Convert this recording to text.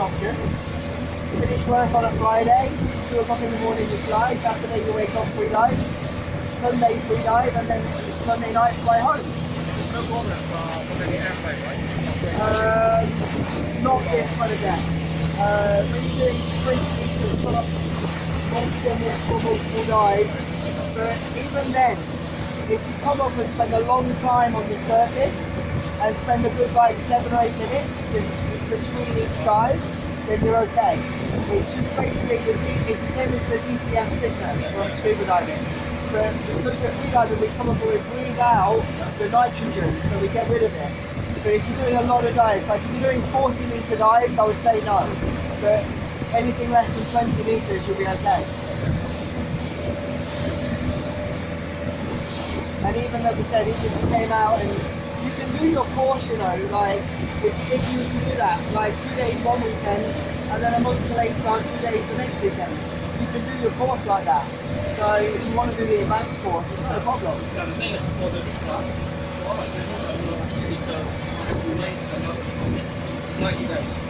option. Finish work on a Friday, 2 o'clock in the morning you fly, Saturday you wake up free dive, Sunday free dive, and then Sunday night fly home. No problem for the airplane, right? Not this kind of death. When you're doing 20 meters, pull up multiple dives, but even then, if you come up and spend a long time on the surface and spend a good like 7 or 8 minutes between each dive, then you're okay. It's just basically it's the same as the DCF sickness from scuba diving. But because we're free diving, we come up and we breathe out the nitrogen, so we get rid of it. But if you're doing a lot of dives, like if you're doing 40-meter dives, I would say no. But anything less than 20 meters, you'll be okay. And even like we said, even if you came out and you can do your course, you know, like if you can do that, like 2 days one weekend and then a month later, 2 days the next weekend. You can do your course like that. So if you want to do the advanced course, it's not a problem. Yeah, the thing is for the visa, for us, there's also a visa, 90 days.